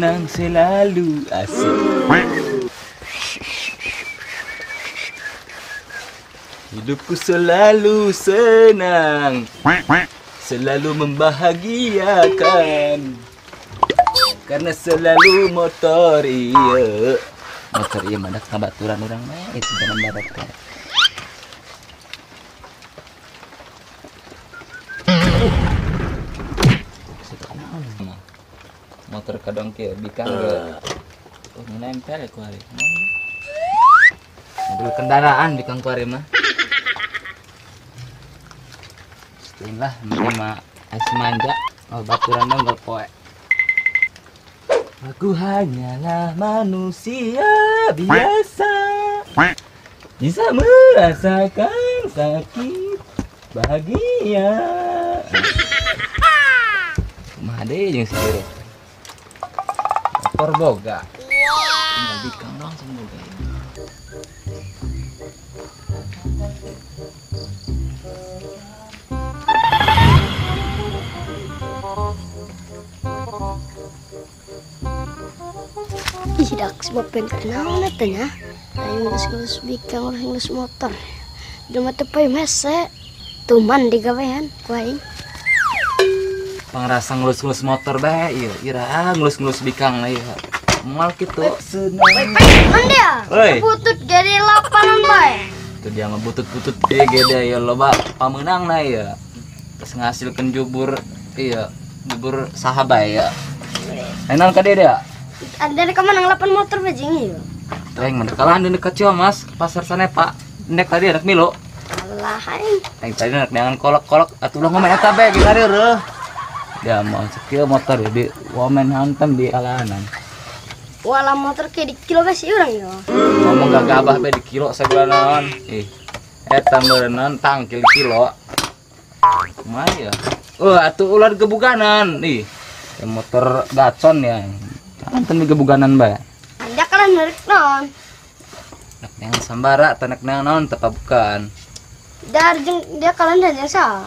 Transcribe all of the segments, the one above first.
senang selalu asik. Hidupku selalu senang, selalu membahagiakan, karena selalu motor iya. Motor iya mandak kabaturan orang mah itu jangan badak teh. Motor kadang kieu bikang ge. Oh nempel ku hari. Mobil kendaraan bikang ku hari mah. Inilah mah es manja. Oh baturan dong gak poe. Aku hanyalah manusia biasa, bisa merasakan sakit bahagia. Mah deh yang sendiri. Motor boga. Tinggal bikang langsung boga. Tidak sebab karena natanya ayo ngelus bikang orang ngelus motor cuma tepai mese tuman di gawean kuaing Pangrasa ngelus-ngelus motor bae ieu ira ngelus-ngelus bikang lah ieu moal kitu senang dia butut jadi lapangan bae itu dia mah butut-butut gede ya loba pamenang na ieu terus ngasilkeun jubur ieu jubur sahabat ya enak ka dia ada di kamar ngelapan motor bajing ya. Teng mana kalah di dekat Ciamas pasar Sanepa. Nek tadi anak Milo. Alah aing. Teng tadi anak dengan kolok-kolok atuh ulah ngomen eta be kita reueuh. Dia mau sakieu motor di women hantem di alanan. Wala motor ke di kilo ge si urang ya. Ngomong gagabah be di kilo sagala naon. Eta meureun tangkil kilo. Kumaha ya? Atuh ulah gebuganan. Motor Datsun ya. Anten juga buganan bae. Anda kan narik non. Nak yang sambara tanak naon tepa bukan. Dar dia kalian dan jasa.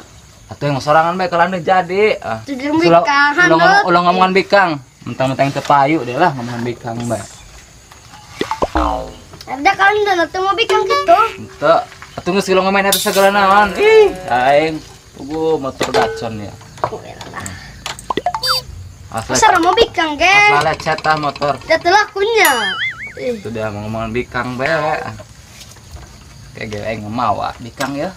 Atuh yang sorangan bae kalana jadi. Tujuh bikang handut. Ulang ngomongan bikang. Mentang-mentang teu payu deh lah ngomongan bikang bae. Ada kalian dan atuh mau bikang kitu. Henteu. Atuh geus ulang ngomain eta sagala naon. Aing puguh motor Datsun ya. Pasar mau bikang ge. Asal lecet tah motor. Jatuh lakunya. Itu dia mau ngomongan bikang bae. Kayak aing mawa bikang ya.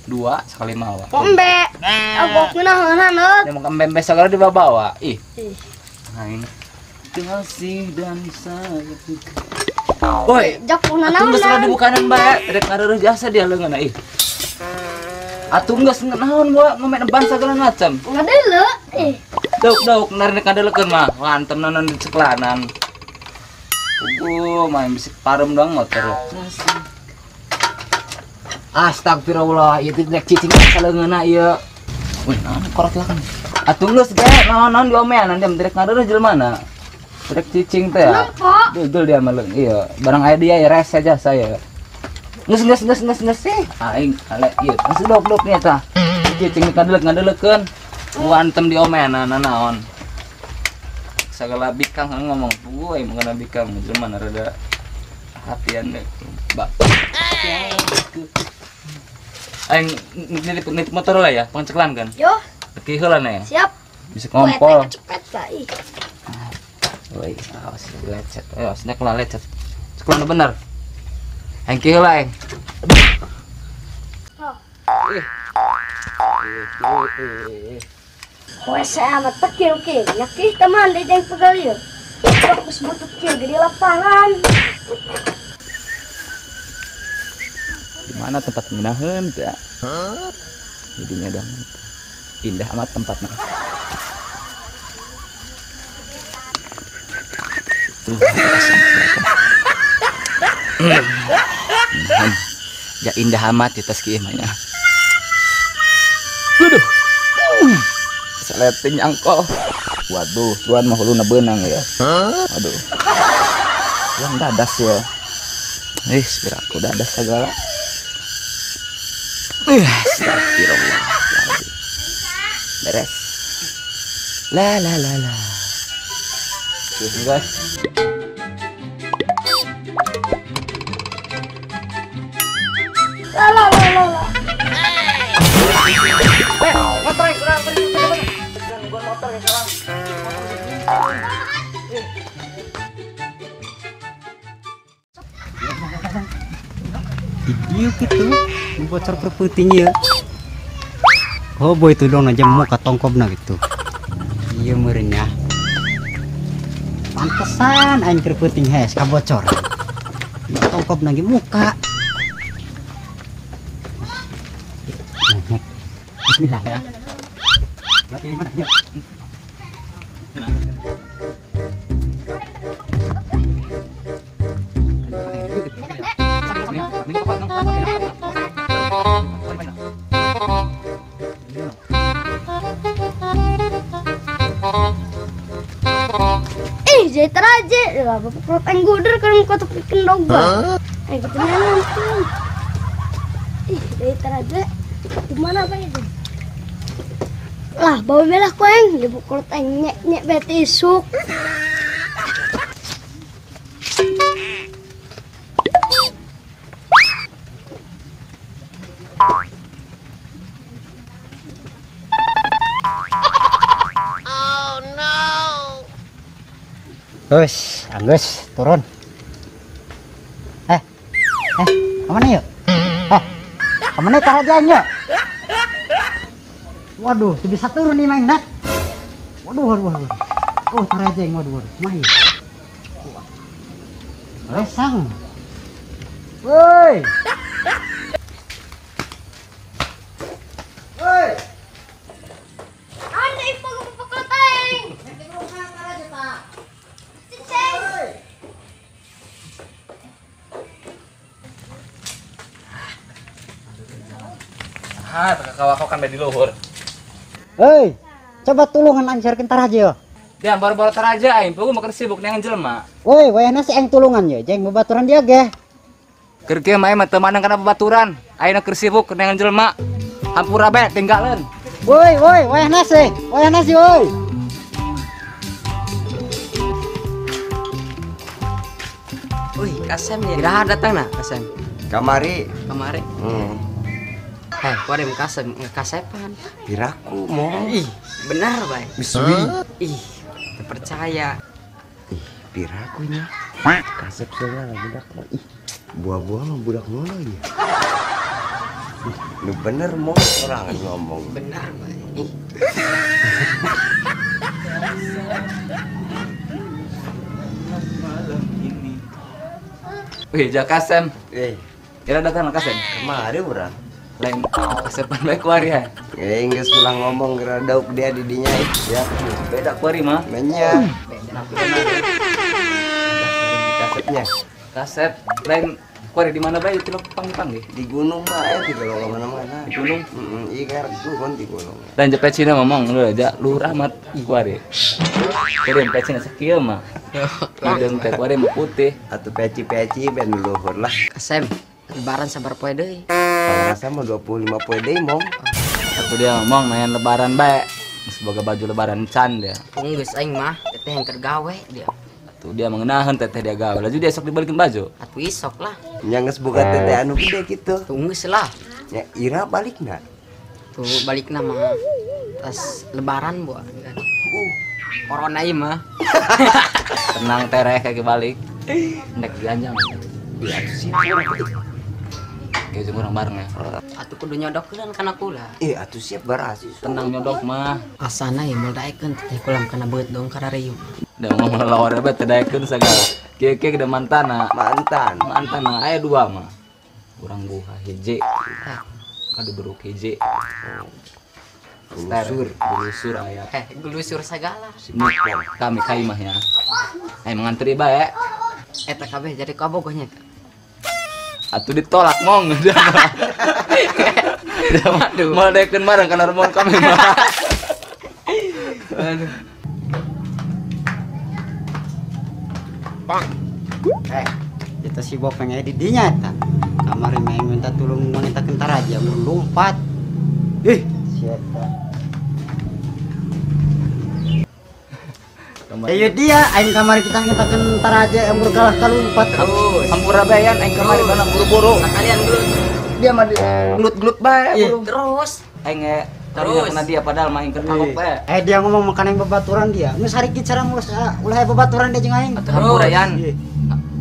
2 sekali mawa. Ombe. Agok ngeunaheun. Dia mau kembembe sagala dibawa. Nah ini. Kasih dan sayang. Woi, jakuna naon? Atuh geus naon. dibukanan bae. Rek ngareureus jasa dia leungeunna Atuh geus naon bae ngomen ban sagala macam. Ngadeuleu. Dauk narik kadelekeun mah wantem nanon di ceklanan. Main bisik parem doang motor. Astagfirullah, ieu teh rek cicing saleungeunna ieu. Wih, naon korot lah kan. Atuh geus ge naon diomeanan dia rek ngareureus jelmana. Rek cicing teh. Dul dia mah ieu. Barang aya dia ya res saja saya. Geus sih. Aing ale ieu. Geus dok nya tah. Cicing ngadeleukeun. Wantem di omenan naon. Sagala bikang ngomong, "Woi, mengenai bikang jelema rada hatian deh." Bak. Aing nitip motor lah ya, pangceklan kan? Yo. Teki heula na ya. Siap. Bisa ngompol. Cepet bae. Woi, awas lecet. Ayo, snack lah lecet. Ceklan bener. Aing ki heula aing. Wes amat tekil ke, yakih teman di deng pegalir. Fokus butuh kil di lapangan. Di mana tempat menahan teh? Jadinya dong. Indah amat tempatnya. Ya indah amat di tas kieu mah. Waduh. Seleting angkol. Waduh, tuan mah huluna beunang ya. Waduh. Yang dadas ya. Biraku dadas segala. Astagfirullah. Beres. La. Guys. Lah. Motor kurang gua motor ya sekarang. Video gitu bocor perputinya. Oh boy itu dong aja mau katongkob na gitu. Iya merenya. Pantesan aing kerputing hes kabocor. Tongkob lagi muka. Bismillah ya. Lagi mana yuk. Jahitan aja, lah bapak perut yang guder kan kau tuh bikin domba. Gitu nenek. Jahitan aja, gimana apa itu? Lah bawa belah kueng, ibu perut yang nyek betisuk. Anggus, turun. Kemana yuk? Kemana kerajanya? Waduh, bisa turun nih main nak. Waduh. Oh, kerajaan, waduh. Main. Resang. Woi. Anda ibu peruteng. Kakak kan di luhur. Hei, coba tulungan anjarkan taraja. Dia baru-baru taraja aing, pugu makan sibuk dengan jelema. Woi, wayana si aing tulungan ya, jeng bebaturan dia ge. Keur main mah teu manang kana babaturan. Ayeuna keur sibuk dengan jelema. Hampura be tinggalan. Woi, wayana si, woi. Wih, Kasem ya. Kira datang nah, Kasem. Kamari. Kau ada Kasem, ngekasepan. Piraku mau. Ih, benar, Bay. Bisui. Ih, percaya. Pirakunya. Kasep segala budak. Ih, buah-buah mah budak ngono ya. Lu bener mau orang ngomong. Benar, Bay. Ih. Wih, jak Kasem. Kira datang Kasem. Kemari urang. Lain kasepan bae kuari ya. Geus pulang ngomong kira dauk dia di dinya ya. Beda kuari mah. Menya. Kasepnya. Kasep lain kuari di mana bae itu panggil. Di gunung mah di kalau mana-mana. Di gunung. Iya kartu kan di gunung. Dan jepet Cina ngomong lu aja lurah mat kuari. Kuari jepet Cina sakieu mah. Ladeung teh kuari mah putih. Atuh peci-peci ben luhur lah. Kasem, lebaran sabar poe deui. Rasa mah 25 poe deui mong. Aku dia ngomong nayan lebaran bae. Sebagai baju lebaran can dia. Geus aing mah teteh yang kergawe dia. Tuh dia mengenahan teteh dia gawe. Laju dia sok dibalikin baju. Atuh isok lah. Nya geus boga teteh anu gede gitu. Geus lah. Nya Ira balik na. Tuh balik nama tas lebaran buat kan. Corona ieu mah. Tenang tereh kayak balik. Nek dianjang. Iya atuh sih. Kayak jeung urang bareng ya. Atuh kudu nyodokeun kana kula. Atuh siap barasi. Tenang nyodok mah. Asana ya moldaekeun teh kulam kana beut dong karariu. Da ngomong lawar bae teh daekeun sagala. Kieu-kieu gede mantana. Mantana aya dua mah. Urang buha hiji. Kadu beruk hiji. Gulusur aya. Gulusur sagala. Kami kai mah ya. Mangantri bae. Eta kabeh jadi kabogohnya. Atuh ditolak mong. Aduh. Mau daekeun bareng kana remon kami mah. Aduh. Itu si bopeng di dinya eta. Kamari main minta tulung mangintakeun taraja mun lompat. Siapa? Ayo dia, aing kamari kita ngitakeun entar aja yang berkalah kalumpat. Hampura bayan aing kamari bana buru-buru. Kalian gelut. Dia mah gelut-gelut bae buru. Terus Aing taruh kena dia padahal mah aing keur kagok bae. Dia ngomong makan yang babaturan dia. Geus harikit sareng ulah babaturan dia jeung aing. Atuh hampura yan.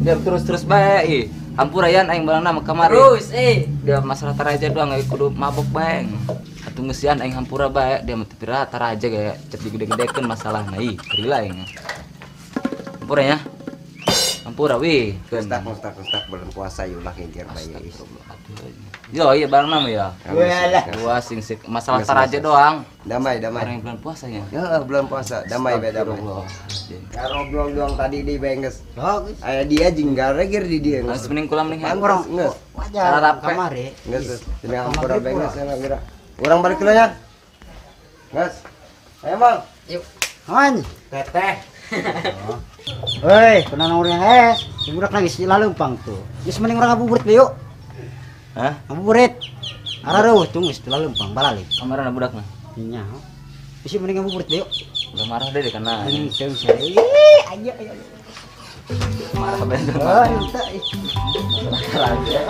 Dia terus bae ih. Hampura yan aing balana mah kamari. terus Dia masalah taraja doang aing kudu mabok bae. Atuh geus yan aing hampura bae dia mah teu pira taraja ge cep digede-gedekeun masalahna ih. Kerila aing. Hampura ya. Hampura wih. Mustak belum puasa yulah ngingkir bayi. Yo iya barang nama ya. Gua sing masalah taraja doang. Damai. Orang yang bulan puasa ya. Ya bulan puasa, damai beda damai. Karo blong doang tadi di benges. Aya dia jinggar regir di dia. Geus mending kula mending Orang geus. Wajar kamari. Geus. Cenah hampura benges sana geura. Urang balik heula nya. Geus. Ayo Mang. Yuk. Han. Teteh. Hei, kenapa orang si budak lagi si lalempang tuh. Geus mending urang ngabuburit we yuk. Hah? Ngabuburit. Arareuh tunggu si lalempang balalik. Kamarana budakna. Nya. Isi mending ngabuburit we yuk. Udah marah deh karena Ayo. marah banget. Oh, ente. Taraja.